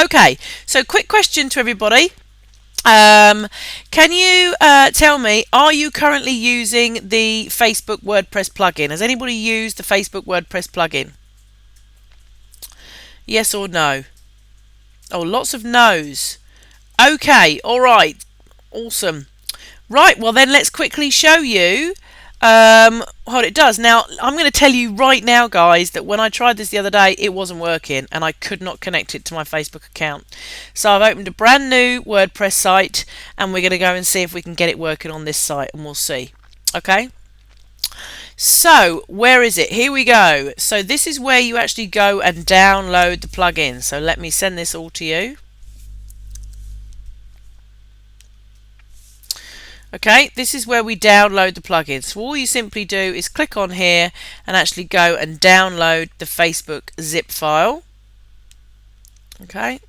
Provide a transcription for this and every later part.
Okay, so quick question to everybody. Can you tell me, are you currently using the Facebook WordPress plugin? Has anybody used the Facebook WordPress plugin? Yes or no? Oh, lots of no's. Okay, all right, awesome. Right, well then let's quickly show you what it does. Now, I'm going to tell you right now, guys, that when I tried this the other day, it wasn't working and I could not connect it to my Facebook account. So I've opened a brand new WordPress site and we're going to go and see if we can get it working on this site, and we'll see. Okay? So, where is it? Here we go. So this is where you actually go and download the plugin. So let me send this all to you. Okay, this is where we download the plugins. So all you simply do is click on here and actually go and download the Facebook zip file. Okay.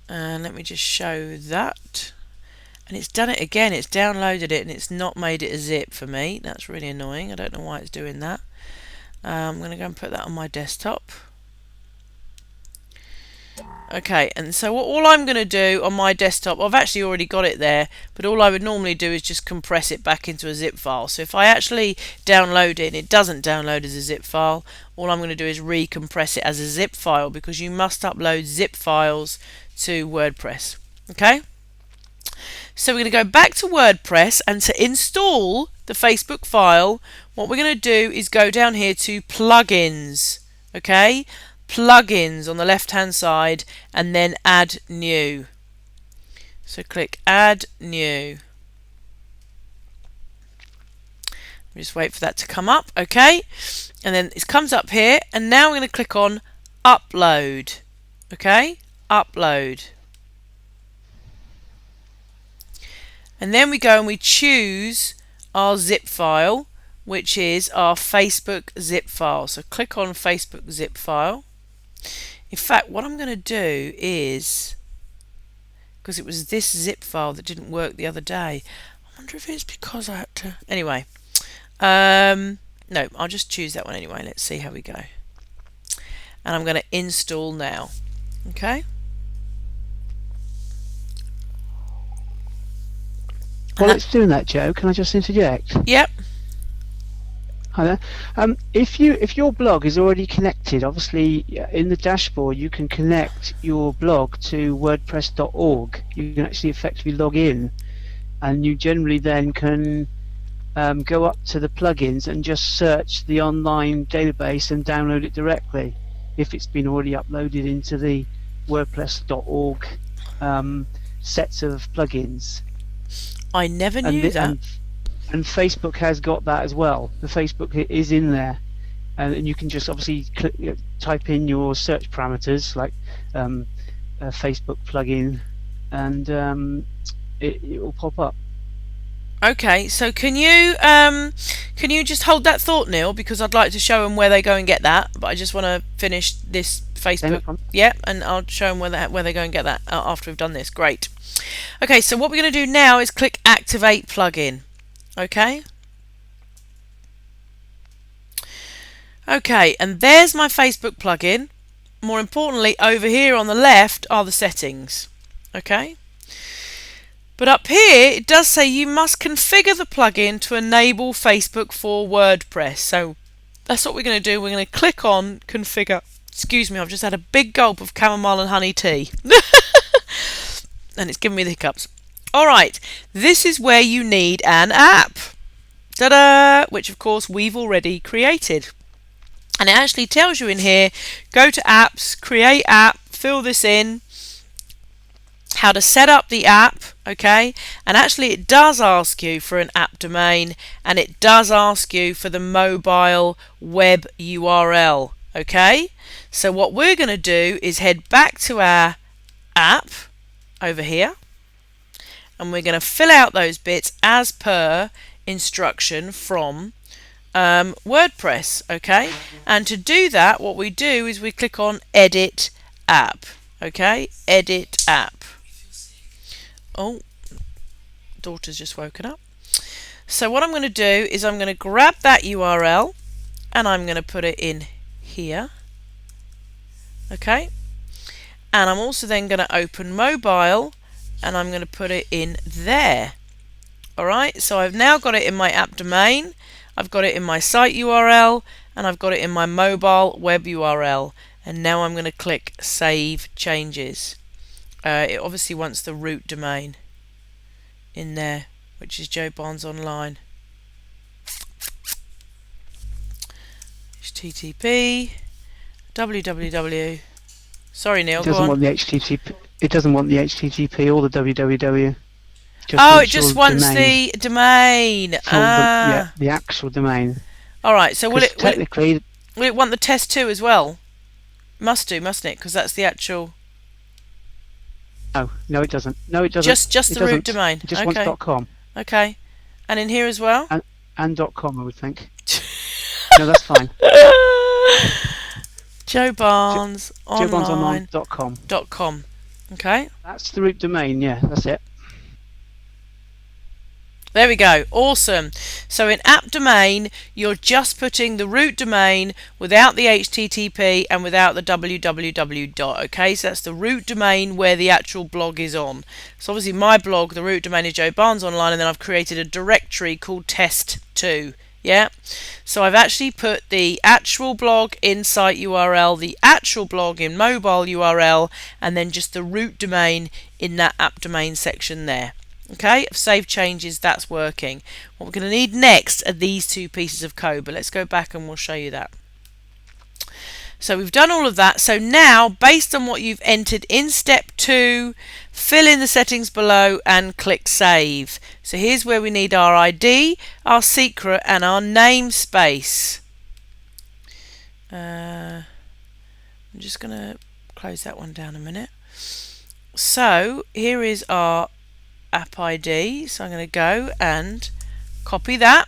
And let me just show that. And it's done it again. It's downloaded it and it's not made it a zip for me. That's really annoying. I don't know why it's doing that. I'm going to go and put that on my desktop. Okay, and so all I'm going to do on my desktop, I've actually already got it there, but all I would normally do is just compress it back into a zip file. So if I actually download it and it doesn't download as a zip file, all I'm going to do is recompress it as a zip file, because you must upload zip files to WordPress. Okay? So we're going to go back to WordPress, and to install the Facebook file, what we're going to do is go down here to Plugins. Okay? Plugins on the left hand side, and then add new. So click add new. Just wait for that to come up. Okay, and then it comes up here, and now we're going to click on upload. Okay, upload, and then we go and we choose our zip file, which is our Facebook zip file. So click on Facebook zip file. In fact, what I'm going to do is, because it was this zip file that didn't work the other day, I wonder if it's because I had to... Anyway, no, I'll just choose that one anyway. Let's see how we go. And I'm going to install now. Okay. While it's doing that, Joe, can I just interject? Yep. Hi there. If your blog is already connected, obviously in the dashboard you can connect your blog to wordpress.org. You can actually effectively log in, and you generally then can go up to the plugins and just search the online database and download it directly if it's been already uploaded into the wordpress.org sets of plugins. I never knew that. And Facebook has got that as well. The Facebook is in there, and you can just obviously type in your search parameters like Facebook plugin, and it will pop up. Okay, so can you just hold that thought, Neil, because I'd like to show them where they go and get that, but I just want to finish this Facebook. No, yeah, and I'll show them where they go and get that after we've done this. Great. Okay, so what we're going to do now is click Activate Plugin. Okay. Okay, and there's my Facebook plugin. More importantly, over here on the left are the settings. Okay. But up here it does say you must configure the plugin to enable Facebook for WordPress. So that's what we're going to do. We're going to click on configure. Excuse me, I've just had a big gulp of chamomile and honey tea. And it's giving me the hiccups. Alright, this is where you need an app. Ta-da! Which of course we've already created. And it actually tells you in here, go to apps, create app, fill this in, how to set up the app, okay? And actually it does ask you for an app domain, and it does ask you for the mobile web URL, okay? So what we're going to do is head back to our app over here, and we're going to fill out those bits as per instruction from WordPress, okay? And to do that, what we do is we click on Edit App, okay? Edit App. Oh, daughter's just woken up. So what I'm going to do is I'm going to grab that URL and I'm going to put it in here. Okay, and I'm also then going to open mobile and I'm going to put it in there. Alright, so I've now got it in my app domain, I've got it in my site URL, and I've got it in my mobile web URL. And now I'm going to click Save Changes. It obviously wants the root domain in there, which is Joe Barnes Online. HTTP www. Sorry, Neil. It doesn't want the HTTP. It doesn't want the HTTP or the www. It just wants the domain. Yeah, the actual domain. All right. So will it want the test2 as well? Must do, mustn't it? Because that's the actual. No, it doesn't. No, it doesn't. Just the root domain. It just wants .com. Okay. And in here as well. And .com, I would think. No, that's fine. Joe Barnes Online. JoeBarnesOnline.com. Okay. That's the root domain. Yeah, that's it. There we go. Awesome. So in app domain, you're just putting the root domain without the HTTP and without the www dot. Okay, so that's the root domain where the actual blog is on. So obviously my blog, the root domain is Joe Barnes Online, and then I've created a directory called test2. Yeah, so I've actually put the actual blog in site URL, the actual blog in mobile URL, and then just the root domain in that app domain section there. Okay, I've saved changes, that's working. What we're going to need next are these two pieces of code, but let's go back and we'll show you that. So we've done all of that. So now, based on what you've entered in step 2, fill in the settings below and click save. So here's where we need our ID, our secret, and our namespace. I'm just going to close that one down a minute. So here is our app ID, so I'm going to go and copy that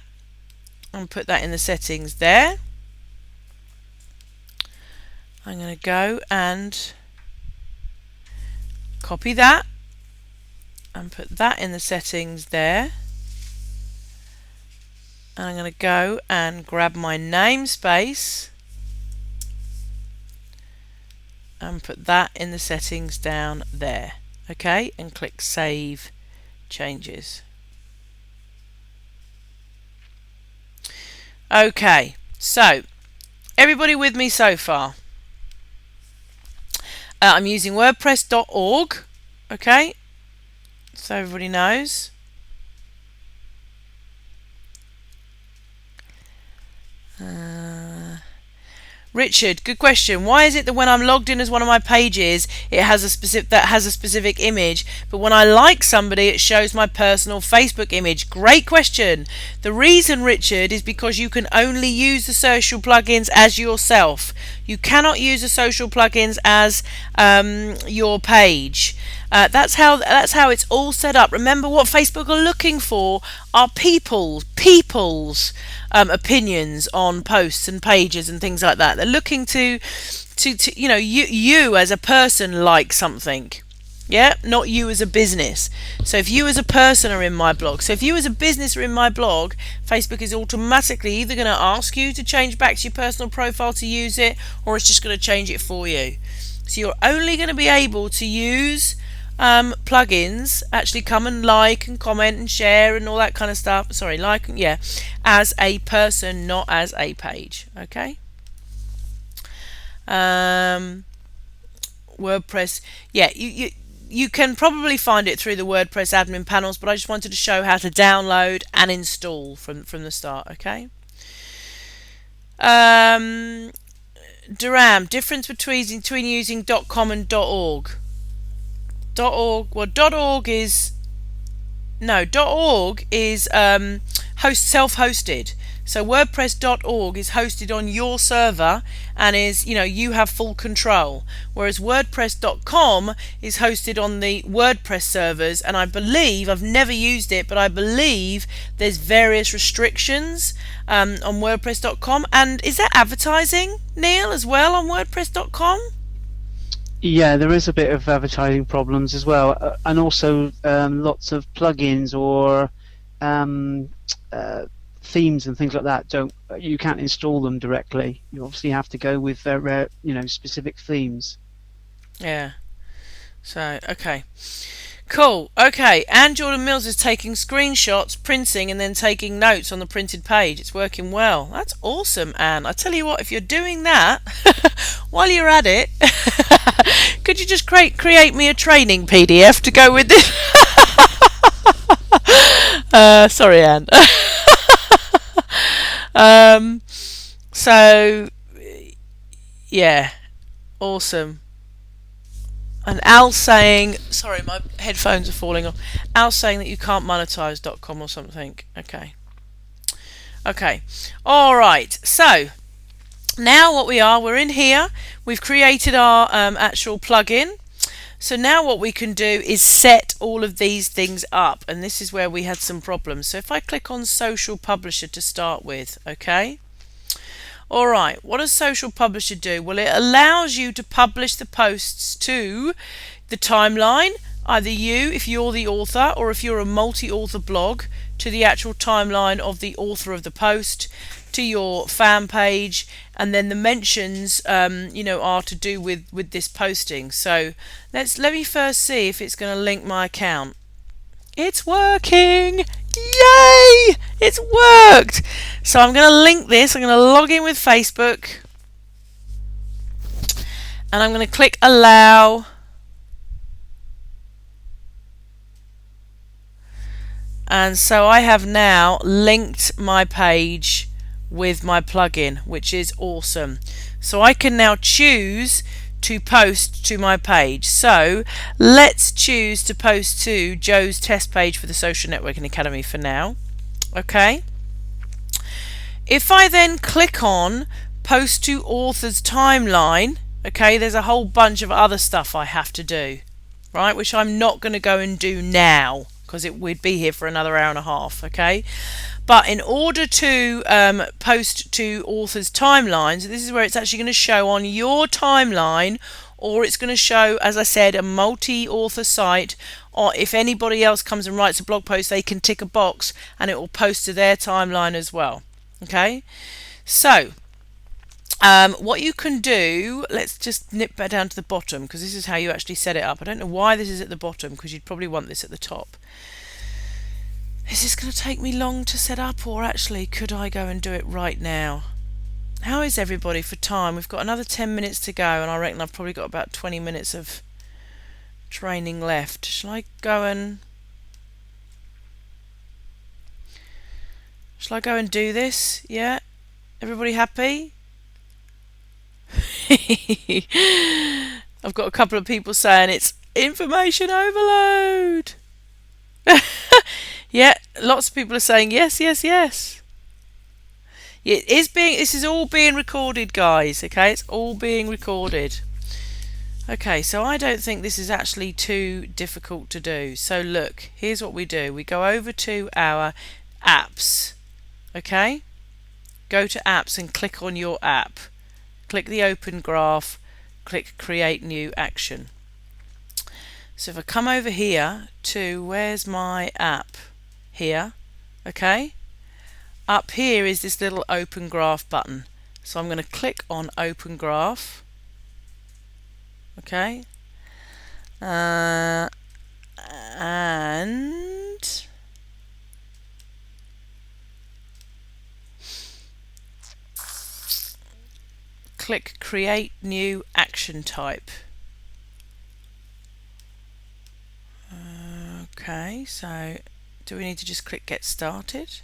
and put that in the settings there. I'm going to go and copy that and put that in the settings there. And I'm going to go and grab my namespace and put that in the settings down there. Okay, and click Save Changes. Okay, so everybody with me so far? I'm using wordpress.org. Okay, so everybody knows. Richard, good question. Why is it that when I'm logged in as one of my pages, it has a specific image, but when I like somebody, it shows my personal Facebook image? Great question. The reason, Richard, is because you can only use the social plugins as yourself. You cannot use the social plugins as your page. That's how it's all set up. Remember, what Facebook are looking for are people's opinions on posts and pages and things like that. They're looking to you as a person like something. Yeah, not you as a business. So if you as a person are in my blog, so if you as a business are in my blog, Facebook is automatically either going to ask you to change back to your personal profile to use it, or it's just going to change it for you. So you're only going to be able to use plugins, actually come and like and comment and share and all that kind of stuff. Sorry, like, yeah, as a person, not as a page. Okay. WordPress, yeah, you can probably find it through the WordPress admin panels, but I just wanted to show how to download and install from the start. Okay. Duram, difference between using .com and .org. .org is self-hosted. So WordPress.org is hosted on your server and is, you have full control. Whereas WordPress.com is hosted on the WordPress servers, and I believe, I've never used it, but I believe there's various restrictions on WordPress.com. And is that advertising, Neil, as well on WordPress.com? Yeah, there is a bit of advertising problems as well, and also lots of plugins or themes and things like that you can't install them directly. You obviously have to go with specific themes. Yeah. So, okay. Cool. Okay. Anne Jordan Mills is taking screenshots, printing, and then taking notes on the printed page. It's working well. That's awesome, Anne. I tell you what, if you're doing that, while you're at it, could you just create me a training PDF to go with this? Sorry, Anne. So, yeah. Awesome. And Al's saying, sorry, my headphones are falling off. Al's saying that you can't monetize.com or something. Okay. Okay. All right. So now we're in here. We've created our actual plugin. So now what we can do is set all of these things up. And this is where we had some problems. So if I click on Social Publisher to start with, okay. Alright, what does Social Publisher do? Well, it allows you to publish the posts to the timeline, either you, if you're the author, or if you're a multi-author blog, to the actual timeline of the author of the post, to your fan page, and then the mentions, are to do with this posting. So let me first see if it's going to link my account. It's working! Yay! It's worked! So I'm going to link this. I'm going to log in with Facebook. And I'm going to click allow. And so I have now linked my page with my plugin, which is awesome. So I can now choose to post to my page. So let's choose to post to Joe's test page for the Social Networking Academy for now. Okay. If I then click on post to author's timeline, okay, there's a whole bunch of other stuff I have to do, right, which I'm not going to go and do now because we'd be here for another hour and a half, okay. But in order to post to authors' timelines, this is where it's actually going to show on your timeline, or it's going to show, as I said, a multi-author site, or if anybody else comes and writes a blog post, they can tick a box and it will post to their timeline as well. Okay, so what you can do, let's just nip back down to the bottom because this is how you actually set it up. I don't know why this is at the bottom because you'd probably want this at the top. Is this going to take me long to set up, or actually could I go and do it right now? How is everybody for time? We've got another 10 minutes to go and I reckon I've probably got about 20 minutes of training left. Shall I go and do this? Yeah? Everybody happy? I've got a couple of people saying it's information overload. Yeah, lots of people are saying yes, yes, yes. This is all being recorded, guys. Okay, it's all being recorded. Okay, so I don't think this is actually too difficult to do. So look, here's what we do. We go over to our apps. Okay, go to apps and click on your app. Click the open graph. Click create new action. So if I come over here to where's my app? Here, okay. Up here is this little open graph button. So I'm going to click on open graph. Okay. And click create new action type. Okay, so do we need to just click get started?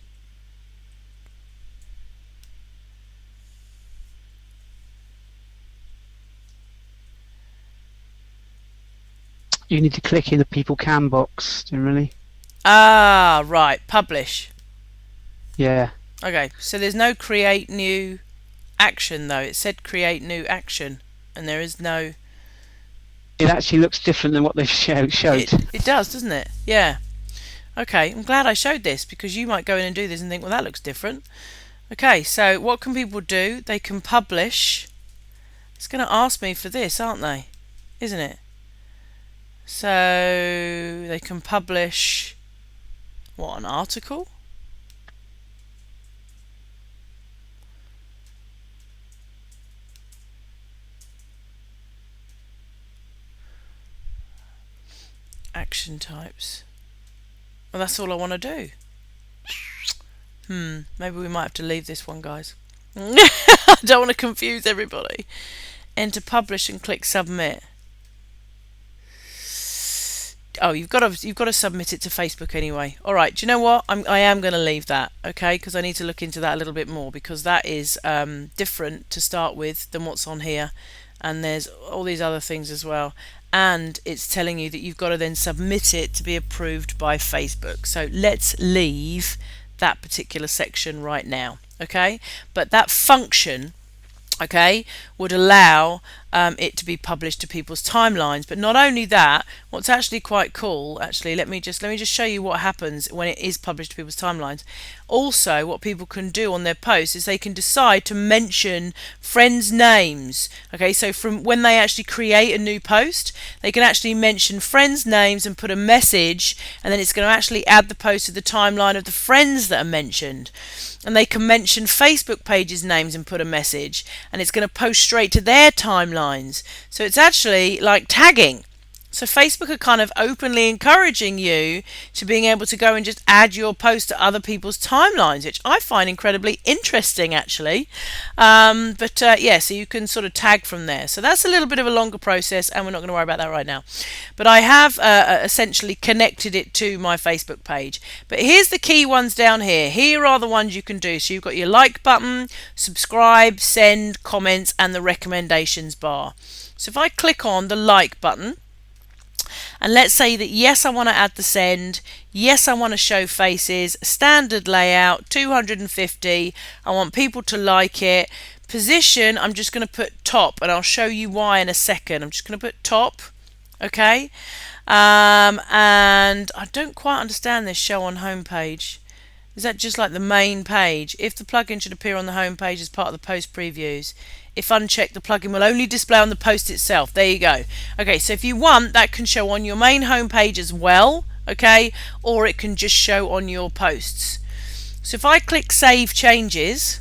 You need to click in the people can box generally. Ah, right, publish. Yeah. Okay, so there's no create new action though. It said create new action and there is no... It actually looks different than what they showed. It does, doesn't it? Yeah. Okay, I'm glad I showed this because you might go in and do this and think, well, that looks different. Okay, so what can people do? They can publish. It's going to ask me for this, aren't they? Isn't it? So they can publish, what, an article? action types. Well, that's all I want to do. Maybe we might have to leave this one, guys. I don't want to confuse everybody. Enter publish and click submit. Oh, you've got to submit it to Facebook anyway. All right. Do you know what? I am going to leave that, okay? Because I need to look into that a little bit more, because that is different to start with than what's on here, and there's all these other things as well. And it's telling you that you've got to then submit it to be approved by Facebook. So let's leave that particular section right now, okay? But that function, okay, would allow it to be published to people's timelines. But not only that, what's actually quite cool, actually, let me just show you what happens when it is published to people's timelines. Also, what people can do on their posts is they can decide to mention friends' names. Okay, so from when they actually create a new post, they can actually mention friends' names and put a message, and then it's going to actually add the post to the timeline of the friends that are mentioned. And they can mention Facebook pages' names and put a message, and it's going to post straight to their timelines. So it's actually like tagging. So Facebook are kind of openly encouraging you to being able to go and just add your post to other people's timelines, which I find incredibly interesting, actually. Yeah, so you can sort of tag from there. So that's a little bit of a longer process, and we're not going to worry about that right now. But I have essentially connected it to my Facebook page. But here's the key ones down here. Here are the ones you can do. So you've got your like button, subscribe, send, comments, and the recommendations bar. So if I click on the like button, and let's say that yes, I want to add the send, yes, I want to show faces, standard layout, 250, I want people to like it. Position, I'm just going to put top, and I'll show you why in a second. I'm just going to put top, okay? And I don't quite understand this show on home page. Is that just like the main page? If the plugin should appear on the home page as part of the post previews. If unchecked, the plugin will only display on the post itself. There you go. Okay, so if you want, that can show on your main home page as well, okay? Or it can just show on your posts. So if I click Save Changes,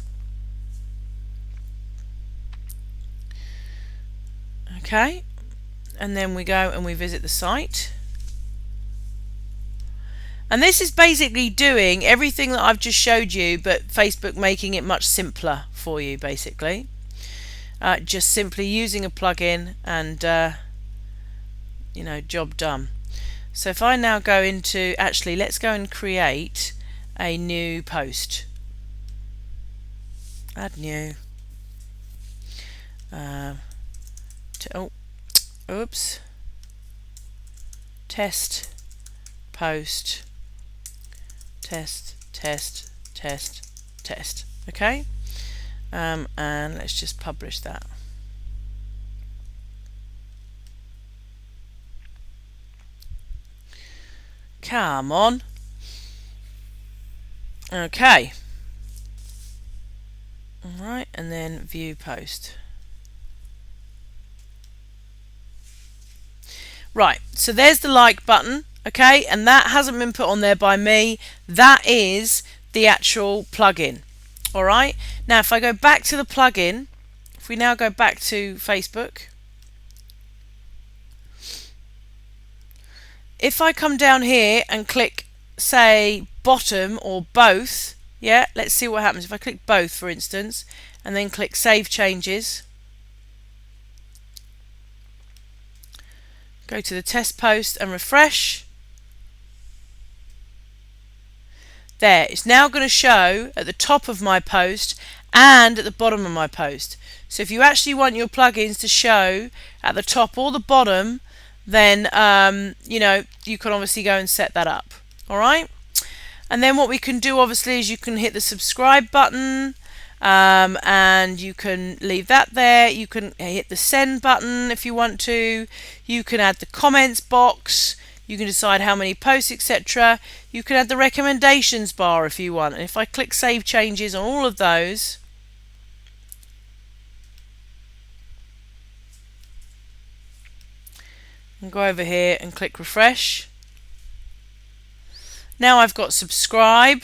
okay, and then we go and we visit the site. And this is basically doing everything that I've just showed you, but Facebook making it much simpler for you, basically. Just simply using a plugin and, job done. So if I now go into, actually, let's go and create a new post. Add new. Oops. Test. Post. Test. Okay. And let's just publish that. Come on. Okay. Alright, and then view post. Right, so there's the like button, okay, and that hasn't been put on there by me. That is the actual plugin. Alright, now if I go back to the plugin, if we now go back to Facebook, if I come down here and click, say, bottom or both, yeah, let's see what happens. If I click both, for instance, and then click Save Changes, go to the test post and refresh. There, it's now going to show at the top of my post and at the bottom of my post. So if you actually want your plugins to show at the top or the bottom, then you can obviously go and set that up. Alright? And then what we can do obviously is you can hit the subscribe button, and you can leave that there. You can hit the send button if you want to. You can add the comments box. You can decide how many posts, etc. You can add the recommendations bar if you want. And if I click Save Changes on all of those, and go over here and click Refresh. Now I've got subscribe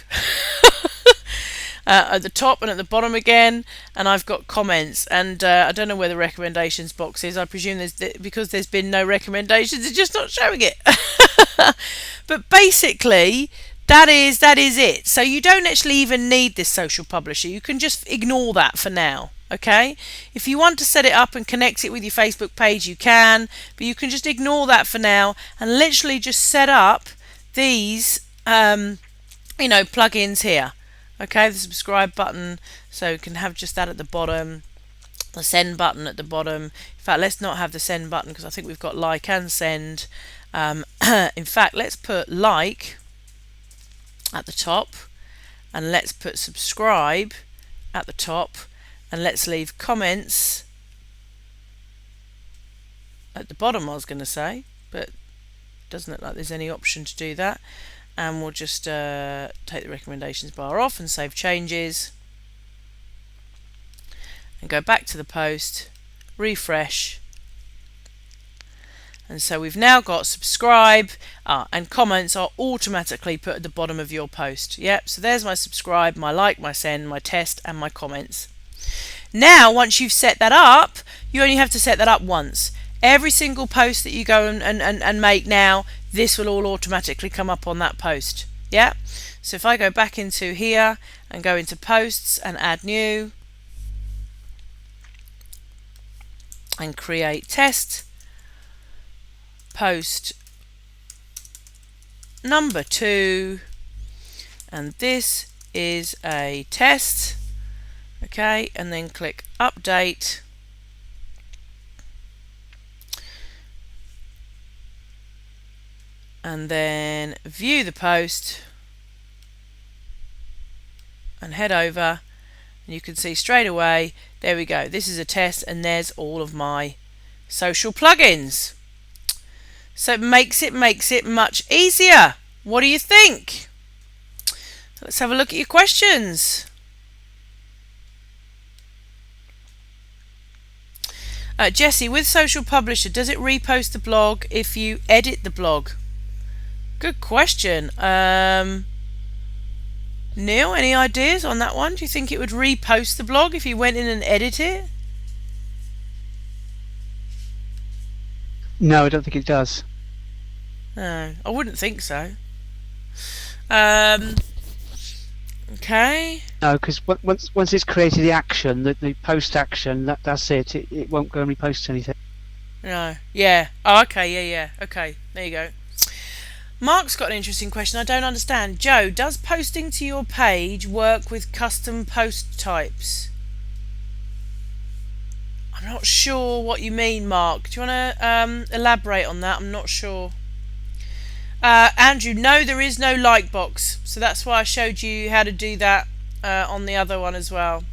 at the top and at the bottom again, and I've got comments, and I don't know where the recommendations box is. I presume because there's been no recommendations, it's just not showing it. But basically, that is it. So you don't actually even need this social publisher. You can just ignore that for now. Okay, if you want to set it up and connect it with your Facebook page, you can, but you can just ignore that for now and literally just set up these plugins here. Okay, the subscribe button, so you can have just that at the bottom, the send button at the bottom. In fact, let's not have the send button because I think we've got like and send. In fact, let's put like at the top, and let's put subscribe at the top, and let's leave comments at the bottom, I was going to say, but it doesn't look like there's any option to do that. And we'll just take the recommendations bar off and save changes and go back to the post, refresh, and so we've now got subscribe and comments are automatically put at the bottom of your post. Yep, so there's my subscribe, my like, my send, my test, and my comments. Now, once you've set that up, you only have to set that up once. Every single post that you go and make now, this will all automatically come up on that post. Yeah. So if I go back into here and go into posts and add new and create test post number 2, and this is a test. Okay, and then click update, and then view the post and head over, and you can see straight away, there we go, this is a test, and there's all of my social plugins. So it makes it much easier. What do you think? Let's have a look at your questions. Jessie, with Social Publisher, does it repost the blog if you edit the blog? Good question. Neil, any ideas on that one? Do you think it would repost the blog if you went in and edit it? No, I don't think it does. No, I wouldn't think so. Okay. No, because once it's created the action, the post action, that's it. It won't go and repost anything. No. Yeah. Oh, okay. Yeah. Okay. There you go. Mark's got an interesting question I don't understand. Joe, does posting to your page work with custom post types? I'm not sure what you mean, Mark. Do you want to elaborate on that? I'm not sure. Andrew, no, there is no like box, so that's why I showed you how to do that on the other one as well.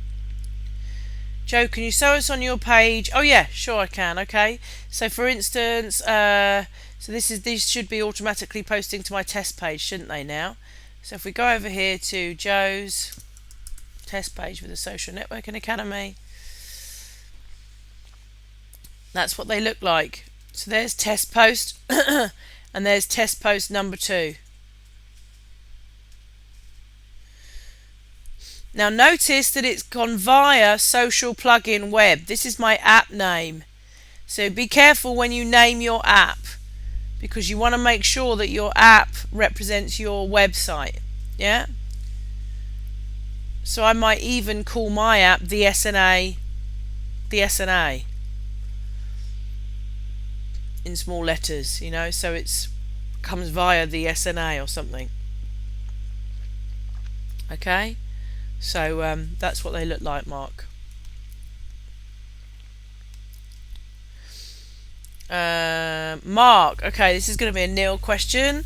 Joe, can you show us on your page? Oh yeah, sure I can. Okay, so for instance, so these should be automatically posting to my test page, shouldn't they now? So if we go over here to Joe's test page with the Social Networking Academy, that's what they look like. So there's test post and there's test post number 2. Now notice that it's gone via Social Plugin Web. This is my app name. So be careful when you name your app, because you want to make sure that your app represents your website. Yeah? So I might even call my app the SNA in small letters, you know, so it's comes via the SNA or something. Okay, so that's what they look like, Mark. Mark, okay, this is going to be a Neil question.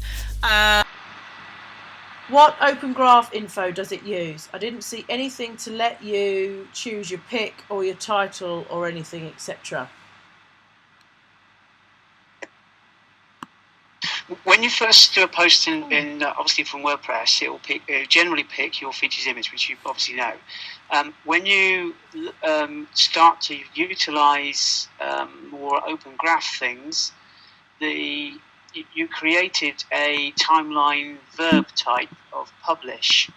What Open Graph info does it use? I didn't see anything to let you choose your pick or your title or anything, etc. When you first do a post in obviously from WordPress, it will generally pick your features image, which you obviously know. When you start to utilize more open graph things, you created a timeline verb type of publish.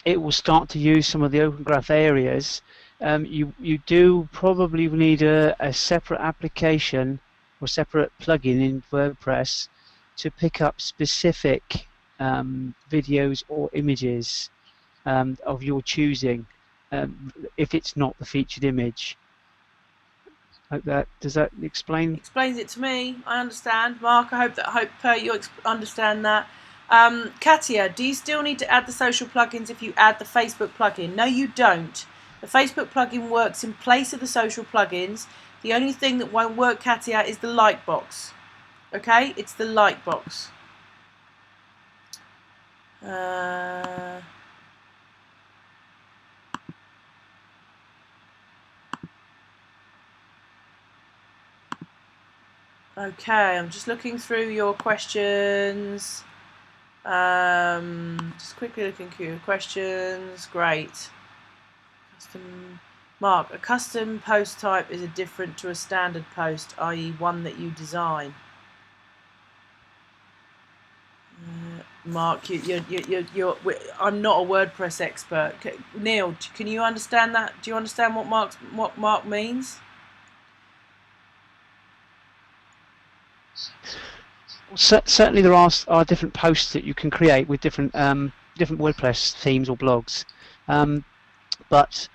It will start to use some of the open graph areas you do probably need a separate application or separate plugin in WordPress to pick up specific videos or images of your choosing, if it's not the featured image. Like that. Does that explain? Explains it to me. I understand. Mark, I hope you understand that. Katia, do you still need to add the social plugins if you add the Facebook plugin? No, you don't. The Facebook plugin works in place of the social plugins. The only thing that won't work, Katia, is the like box. Okay, it's the like box. Okay, I'm just looking through your questions. Just quickly looking through your questions. Great. Mark, a custom post type is different to a standard post, i.e. one that you design. Mark, I'm not a WordPress expert. Neil, can you understand that? Do you understand what Mark means? Certainly, there are different posts that you can create with different WordPress themes or blogs, but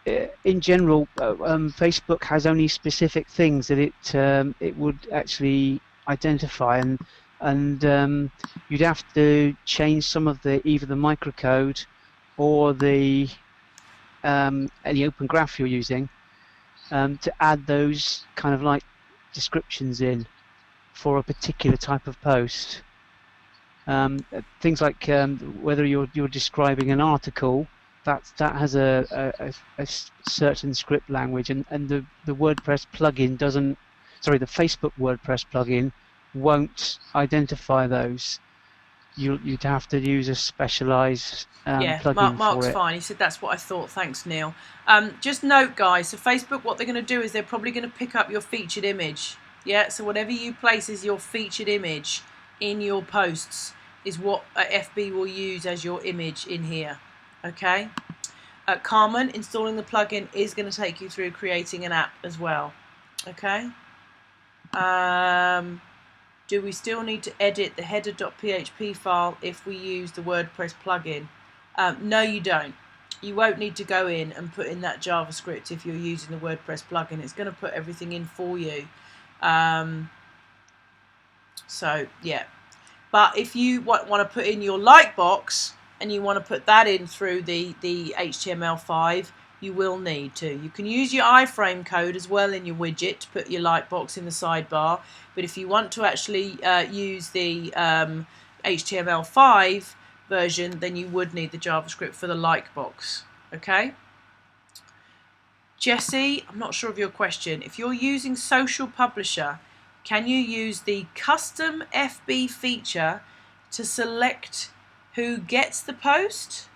in general, Facebook has only specific things that it would actually identify, and you'd have to change some of either the microcode or the open graph you're using to add those kind of like descriptions in for a particular type of post. Things like whether you're describing an article, that has a certain script language, and the WordPress plugin doesn't. Sorry, the Facebook WordPress plugin won't identify those. You'd have to use a specialized plugin Mark's for it. fine. He said that's what I thought. Thanks, Neil. Just note, guys, so Facebook, what they're going to do is they're probably going to pick up your featured image. Yeah, so whatever you place as your featured image in your posts is what FB will use as your image in here. Okay? Carmen, installing the plugin is going to take you through creating an app as well. Okay? Do we still need to edit the header.php file if we use the WordPress plugin? No, you don't. You won't need to go in and put in that JavaScript if you're using the WordPress plugin. It's going to put everything in for you. So yeah, but if you want to put in your like box and you want to put that in through the HTML5, you will need to. You can use your iframe code as well in your widget to put your like box in the sidebar, but if you want to actually use the HTML5 version, then you would need the JavaScript for the like box. Okay? Jesse, I'm not sure of your question. If you're using Social Publisher, can you use the custom FB feature to select who gets the post?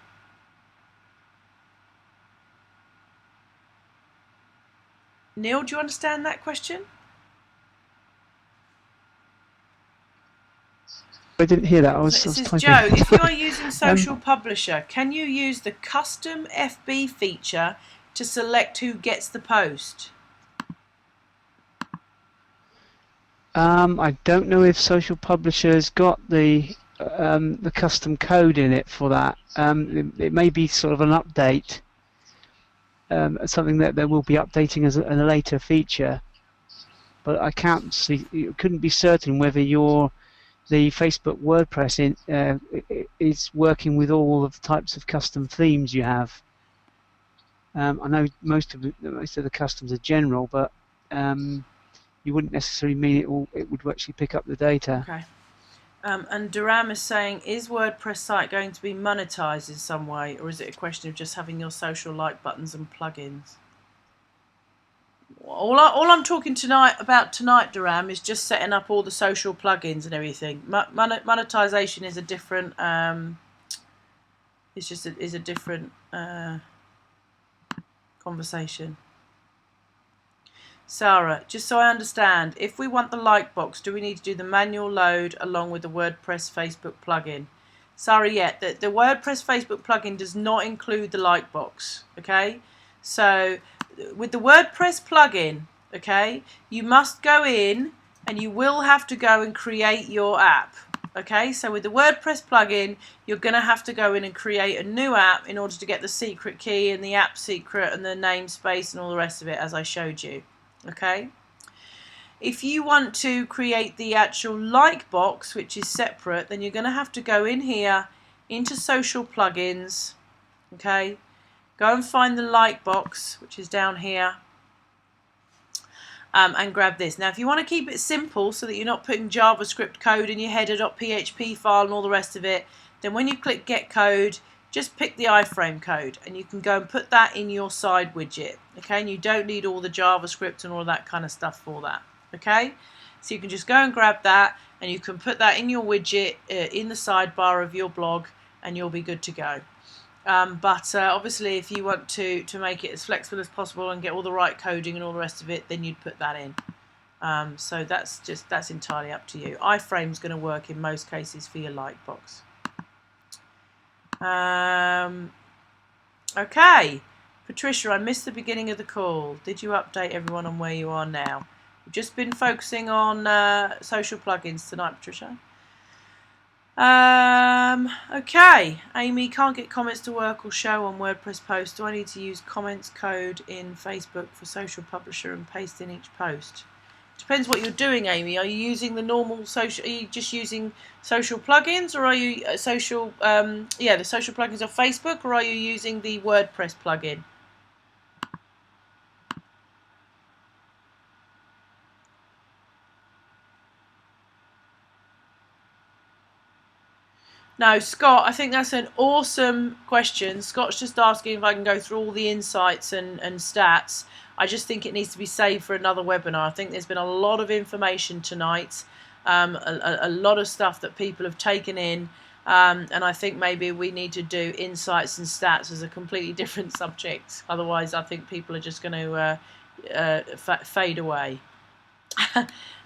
Neil, do you understand that question? I didn't hear that. I was This is typing. Joe. If you are using Social Publisher, can you use the custom FB feature to select who gets the post? I don't know if Social Publisher's got the custom code in it for that. It may be sort of an update, something that they will be updating as a later feature. But I can't see. You couldn't be certain whether the Facebook WordPress is working with all of the types of custom themes you have. I know most of the customs are general, but you wouldn't necessarily mean it would actually pick up the data. Okay. And Duram is saying, is WordPress site going to be monetized in some way, or is it a question of just having your social like buttons and plugins? All I'm talking about tonight, Duram, is just setting up all the social plugins and everything. Monetization is a different. It's just a different conversation. Sarah, just so I understand, if we want the like box, do we need to do the manual load along with the WordPress Facebook plugin? Sarah, yeah, the WordPress Facebook plugin does not include the like box. Okay, So with the WordPress plugin, okay, you must go in and you will have to go and create your app. Okay, so with the WordPress plugin, you're going to have to go in and create a new app in order to get the secret key and the app secret and the namespace and all the rest of it, as I showed you. Okay. If you want to create the actual like box, which is separate, then you're going to have to go in here into social plugins. Okay. Go and find the like box, which is down here. And grab this. Now, if you want to keep it simple so that you're not putting JavaScript code in your header.php file and all the rest of it, then when you click Get Code, just pick the iframe code and you can go and put that in your side widget. Okay, and you don't need all the JavaScript and all that kind of stuff for that. Okay, so you can just go and grab that and you can put that in your widget in the sidebar of your blog and you'll be good to go. But obviously if you want to make it as flexible as possible and get all the right coding and all the rest of it, then you'd put that in. So that's entirely up to you. iframe's going to work in most cases for your like box. Okay, Patricia, I missed the beginning of the call. Did you update everyone on where you are now? We've just been focusing on social plugins tonight, Patricia. Okay, Amy, can't get comments to work or show on WordPress posts. Do I need to use comments code in Facebook for social publisher and paste in each post? Depends what you're doing, Amy. Are you using the normal social? Are you just using social plugins, or are you the social plugins of Facebook, or are you using the WordPress plugin? No, Scott, I think that's an awesome question. Scott's just asking if I can go through all the insights and stats. I just think it needs to be saved for another webinar. I think there's been a lot of information tonight, a lot of stuff that people have taken in, and I think maybe we need to do insights and stats as a completely different subject. Otherwise, I think people are just going to fade away.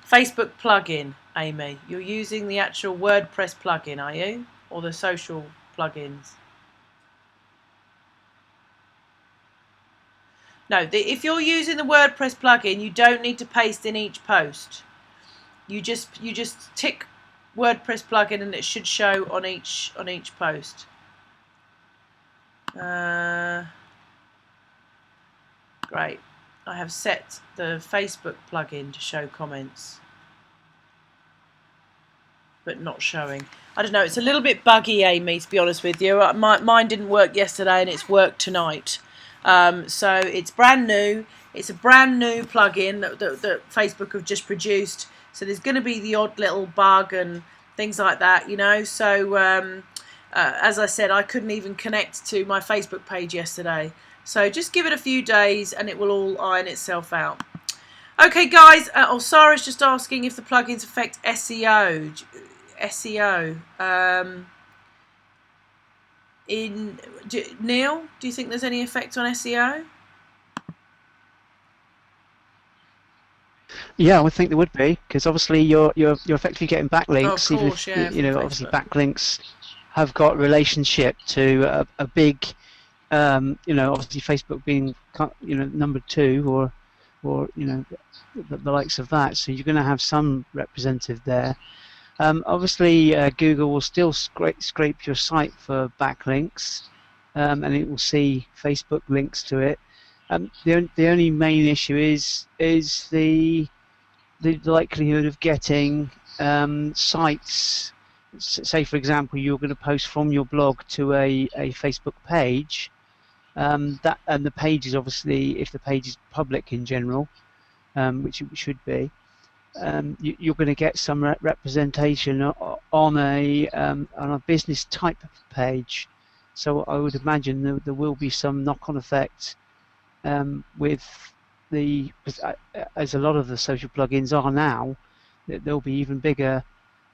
Facebook plugin, Amy. You're using the actual WordPress plugin, are you? Or the social plugins? No, if you're using the WordPress plugin, you don't need to paste in each post. You just tick WordPress plugin and it should show on each post. Great. I have set the Facebook plugin to show comments, but not showing. I don't know, it's a little bit buggy, Amy, to be honest with you. Mine didn't work yesterday and it's worked tonight. So it's brand new. It's a brand new plugin that Facebook have just produced. So there's going to be the odd little bug and things like that, you know. So as I said, I couldn't even connect to my Facebook page yesterday. So just give it a few days and it will all iron itself out. Okay, guys. Sarah's just asking if the plugins affect SEO. Neil, do you think there's any effect on SEO? Yeah, I would think there would be, because obviously you're effectively getting backlinks. Oh, of course, even if, yeah, obviously backlinks have got relationship to a big, obviously Facebook being, number 2 or the likes of that. So you're going to have some representative there. Obviously, Google will still scrape your site for backlinks, and it will see Facebook links to it. The only main issue is the likelihood of getting sites. Say, for example, you're going to post from your blog to a Facebook page. And the page is obviously, if the page is public in general, which it should be. You're going to get some representation on a business type page, so I would imagine there will be some knock-on effect with as a lot of the social plugins are now. They'll be even bigger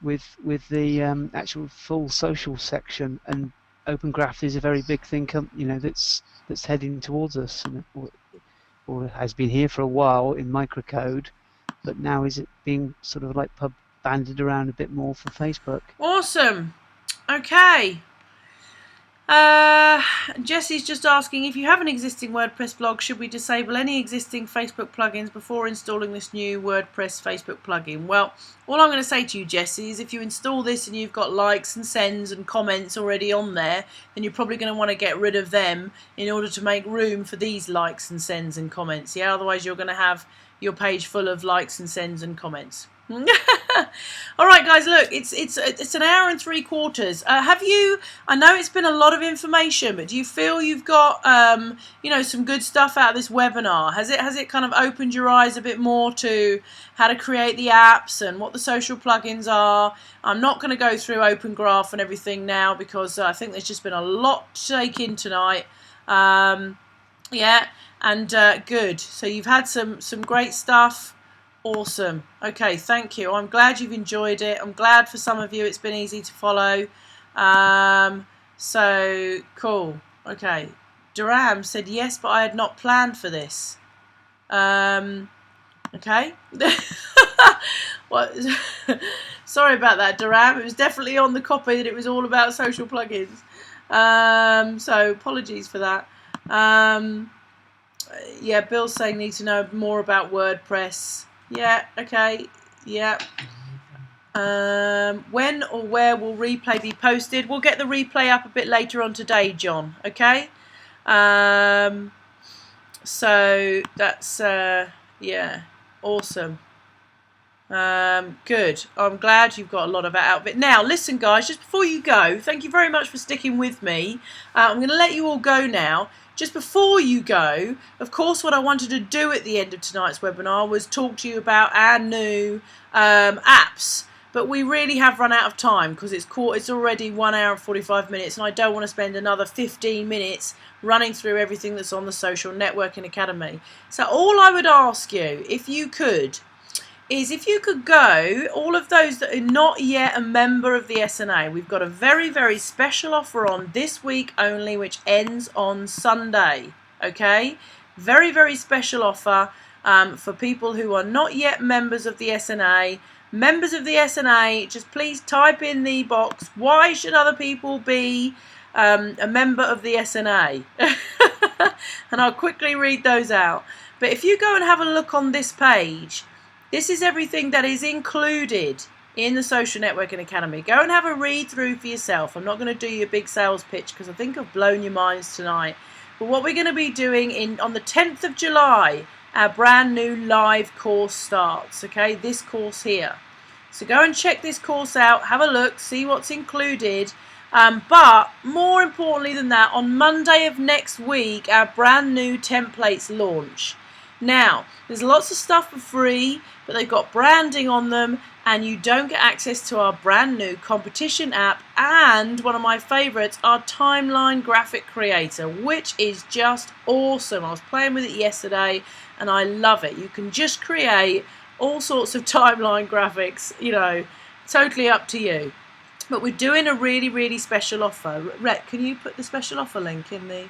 with the actual full social section, and Open Graph is a very big thing, that's heading towards us, or has been here for a while in microcode. But now is it being sort of like banded around a bit more for Facebook? Awesome. Okay. Jesse's just asking, if you have an existing WordPress blog, should we disable any existing Facebook plugins before installing this new WordPress Facebook plugin? Well, all I'm going to say to you, Jesse, is if you install this and you've got likes and sends and comments already on there, then you're probably going to want to get rid of them in order to make room for these likes and sends and comments. Yeah, otherwise you're going to have your page full of likes and sends and comments. All right, guys, look, it's an hour and 3/4. Have you? I know it's been a lot of information, but do you feel you've got some good stuff out of this webinar? Has it kind of opened your eyes a bit more to how to create the apps and what the social plugins are? I'm not going to go through Open Graph and everything now because I think there's just been a lot to take in tonight. Yeah, and good. So you've had some great stuff. Awesome. Okay, thank you. I'm glad you've enjoyed it. I'm glad for some of you it's been easy to follow. So cool. Okay. Duram said yes, but I had not planned for this. Okay. What? Sorry about that, Duram. It was definitely on the copy that it was all about social plugins. So apologies for that. Yeah, Bill's saying need to know more about WordPress. Yeah, okay, yeah. When or where will replay be posted? We'll get the replay up a bit later on today, John, okay? So that's, yeah, awesome. Good. I'm glad you've got a lot of that out of it. Now, listen, guys, just before you go, thank you very much for sticking with me. I'm going to let you all go now. Just before you go, of course, what I wanted to do at the end of tonight's webinar was talk to you about our new apps. But we really have run out of time because it's already 1 hour and 45 minutes, and I don't want to spend another 15 minutes running through everything that's on the Social Networking Academy. So all I would ask you, if you could, is if you could go, all of those that are not yet a member of the SNA, we've got a very, very special offer on this week only, which ends on Sunday, okay? Very, very special offer for people who are not yet members of the SNA. Members of the SNA, just please type in the box, why should other people be a member of the SNA? And I'll quickly read those out. But if you go and have a look on this page, this is everything that is included in the Social Networking Academy. Go and have a read through for yourself. I'm not going to do you a big sales pitch because I think I've blown your minds tonight. But what we're going to be doing on the 10th of July, our brand new live course starts. Okay, this course here. So go and check this course out. Have a look, see what's included. But more importantly than that, on Monday of next week, our brand new templates launch. Now, there's lots of stuff for free, but they've got branding on them, and you don't get access to our brand new competition app and one of my favorites, our timeline graphic creator, which is just awesome. I was playing with it yesterday and I love it. You can just create all sorts of timeline graphics, totally up to you. But we're doing a really, really special offer. Rhett, can you put the special offer link in the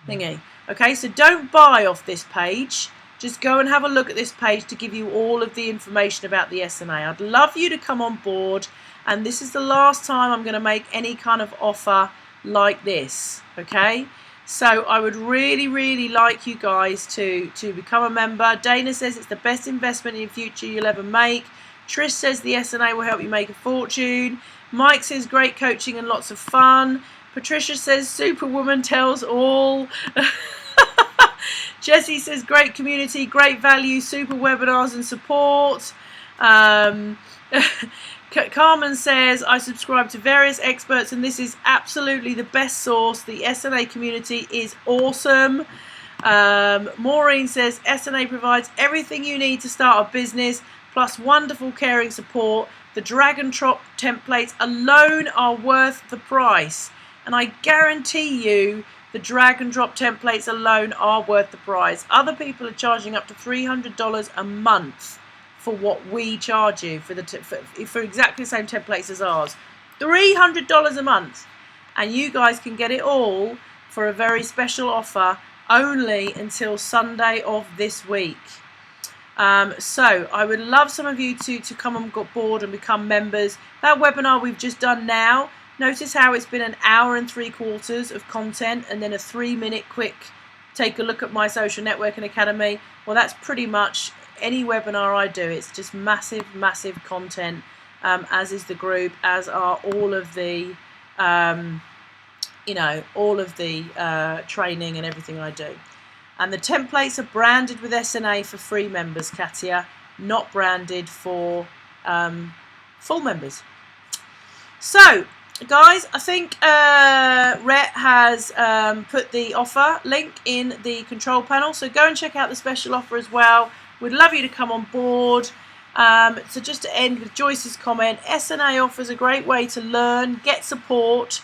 thingy? Okay, so don't buy off this page. Just go and have a look at this page to give you all of the information about the SNA. I'd love you to come on board, and this is the last time I'm going to make any kind of offer like this, okay? So I would really, really like you guys to become a member. Dana says it's the best investment in the future you'll ever make. Trish says the SNA will help you make a fortune. Mike says great coaching and lots of fun. Patricia says Superwoman tells all. Jessie says great community, great value, super webinars and support. Carmen says I subscribe to various experts and this is absolutely the best source. The SNA community is awesome. Maureen says SNA provides everything you need to start a business, plus wonderful caring support. The drag and drop templates alone are worth the price. And I guarantee you the drag and drop templates alone are worth the price. Other people are charging up to $300 a month for what we charge you for exactly the same templates as ours. $300 a month. And you guys can get it all for a very special offer only until Sunday of this week. So I would love some of you to come on board and become members. That webinar we've just done now, Notice how it's been an hour and 3/4 of content and then a 3-minute quick take a look at my social networking academy. Well, that's pretty much any webinar I do. It's just massive content, as is the group, as are all of the all of the training and everything I do. And the templates are branded with SNA for free members, Katia, not branded for full members. So, guys, I think Rhett has put the offer link in the control panel, so go and check out the special offer as well. We'd love you to come on board. So just to end with Joyce's comment, SNA offers a great way to learn, get support,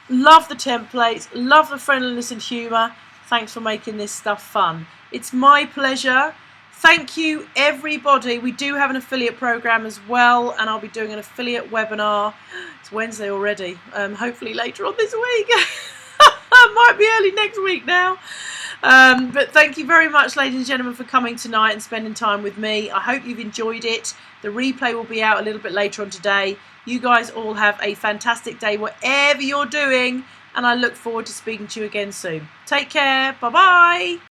love the templates, love the friendliness and humour. Thanks for making this stuff fun. It's my pleasure. Thank you, everybody. We do have an affiliate program as well, and I'll be doing an affiliate webinar. It's Wednesday already. Hopefully later on this week. Might be early next week now. But thank you very much, ladies and gentlemen, for coming tonight and spending time with me. I hope you've enjoyed it. The replay will be out a little bit later on today. You guys all have a fantastic day, whatever you're doing, and I look forward to speaking to you again soon. Take care. Bye-bye.